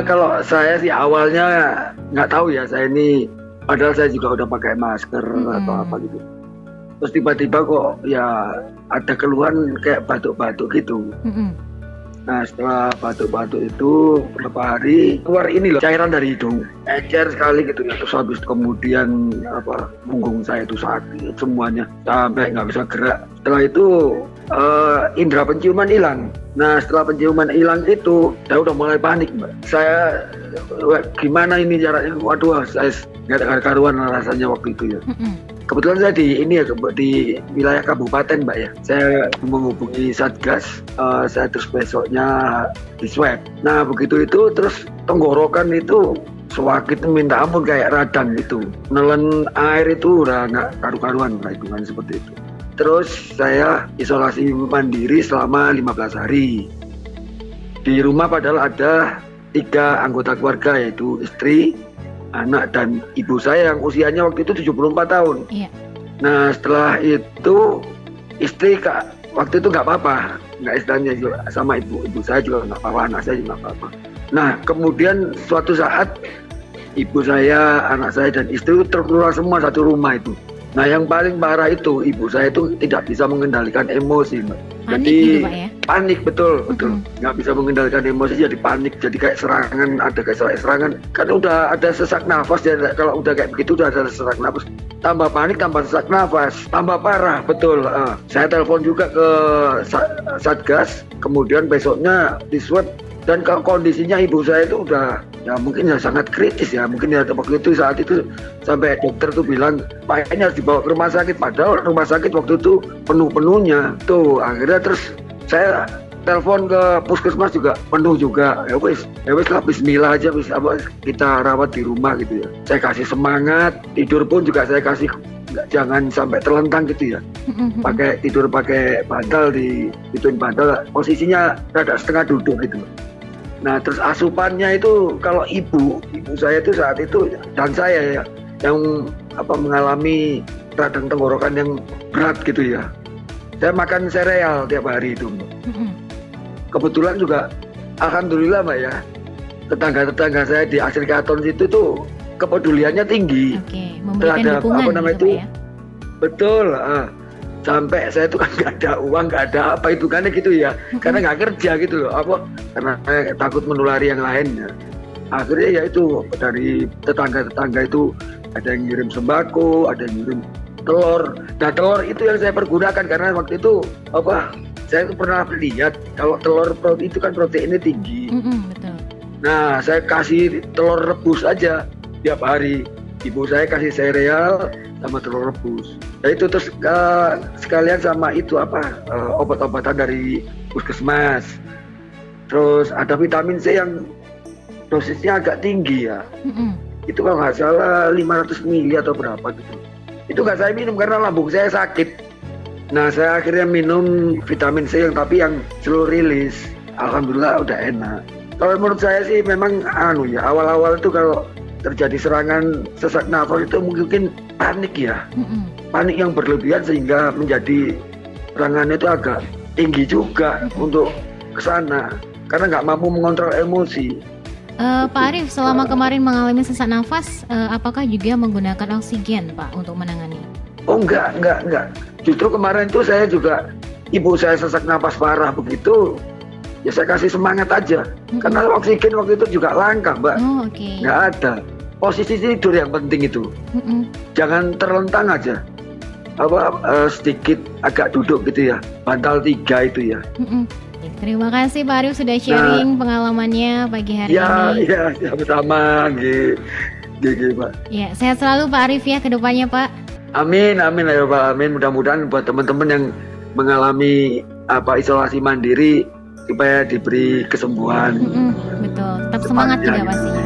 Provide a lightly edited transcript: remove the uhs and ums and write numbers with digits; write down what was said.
Kalau saya sih awalnya nggak tahu ya, saya ini padahal saya juga udah pakai masker atau apa gitu. Terus tiba-tiba kok ya ada keluhan kayak batuk-batuk gitu. Nah setelah batuk-batuk itu beberapa hari keluar ini loh cairan dari hidung, encer sekali gitu ya. Terus habis kemudian punggung saya itu sakit semuanya sampai nggak bisa gerak. Setelah itu indera penciuman hilang. Nah setelah penciuman hilang itu saya udah mulai panik, Mbak. Saya gimana ini caranya? Waduh, saya nggak ada karuan rasanya waktu itu ya. Kebetulan saya di wilayah kabupaten, Mbak ya. Saya menghubungi Satgas, saya terus besoknya di swab. Nah begitu itu terus tenggorokan itu sakit minta ampun kayak radang gitu. Nelen air itu udah nggak karu-karuan, hitungan seperti itu. Terus saya isolasi mandiri selama 15 hari. Di rumah padahal ada 3 anggota keluarga yaitu istri, anak dan ibu saya yang usianya waktu itu 74 tahun. Iya. Nah setelah itu istri waktu itu nggak apa-apa, nggak istilahnya juga sama ibu saya juga nggak apa-apa, anak saya juga nggak apa-apa. Nah kemudian suatu saat ibu saya, anak saya dan istri itu tertular semua satu rumah itu. Nah yang paling parah itu ibu saya itu tidak bisa mengendalikan emosi, Mbak. Panik jadi gitu, Pak, ya? Panik betul. Nggak bisa mengendalikan emosi, jadi panik, jadi kayak serangan, ada kayak serangan. Kan udah ada sesak nafas ya, kalau udah kayak begitu udah ada sesak nafas. Tambah panik, tambah sesak nafas, tambah parah, betul. Saya telepon juga ke Satgas, kemudian besoknya di swab. Dan kondisinya ibu saya itu udah ya mungkin ya sangat kritis ya, mungkin ya waktu itu saat itu sampai dokter tuh bilang pakainya harus dibawa ke rumah sakit, padahal rumah sakit waktu itu penuh-penuhnya tuh. Akhirnya terus saya telepon ke puskesmas juga penuh juga. Ya wis lah, bismillah aja, kita rawat di rumah gitu ya. Saya kasih semangat, tidur pun juga saya kasih jangan sampai terlentang gitu ya. Tidur pakai bantal, dituin bantal, posisinya rada setengah duduk gitu. Nah terus asupannya itu kalau ibu saya itu saat itu dan saya ya yang mengalami radang tenggorokan yang berat gitu ya. Saya makan sereal tiap hari itu. Kebetulan juga alhamdulillah, Mbak ya, tetangga saya di Asri Katon situ tuh kepeduliannya tinggi. Memberikan dukungan gitu, Pak ya. Betul. Sampai saya itu kan nggak ada uang, nggak ada apa itu kan gitu ya, karena nggak kerja gitu loh, karena saya takut menulari yang lainnya. Akhirnya ya itu dari tetangga itu ada yang ngirim sembako, ada yang ngirim telur. Nah telur itu yang saya pergunakan karena waktu itu saya itu pernah lihat kalau telur itu kan proteinnya tinggi. Betul. Nah saya kasih telur rebus aja tiap hari. Ibu saya kasih sereal sama telur rebus. Nah itu terus sekalian sama itu obat-obatan dari puskesmas. Terus ada vitamin C yang dosisnya agak tinggi ya. Itu kalau nggak salah 500 mili atau berapa gitu. Itu nggak saya minum karena lambung saya sakit. Nah saya akhirnya minum vitamin C yang slow release. Alhamdulillah udah enak. Kalau menurut saya sih memang awal-awal itu kalau terjadi serangan sesak nafas itu mungkin panik ya. Panik yang berlebihan sehingga menjadi serangannya itu agak tinggi juga untuk kesana karena nggak mampu mengontrol emosi. Pak Arief, selama kemarin mengalami sesak nafas, apakah juga menggunakan oksigen, Pak, untuk menangani? Oh enggak. Justru kemarin itu saya juga, ibu saya sesak nafas parah begitu, ya saya kasih semangat aja. Karena oksigen waktu itu juga langka, Mbak. Nggak ada. Posisi tidur yang penting itu. Jangan terlentang aja. Sedikit agak duduk gitu ya. Bantal 3 itu ya. Terima kasih Pak Arief sudah sharing pengalamannya pagi hari ini. Iya, sama-sama. Gigi, Pak. Ya, sehat selalu Pak Arief ya ke depannya, Pak. Amin ya Pak. Amin. Mudah-mudahan buat teman-teman yang mengalami isolasi mandiri supaya diberi kesembuhan. Betul. Tetap semangat juga pastinya.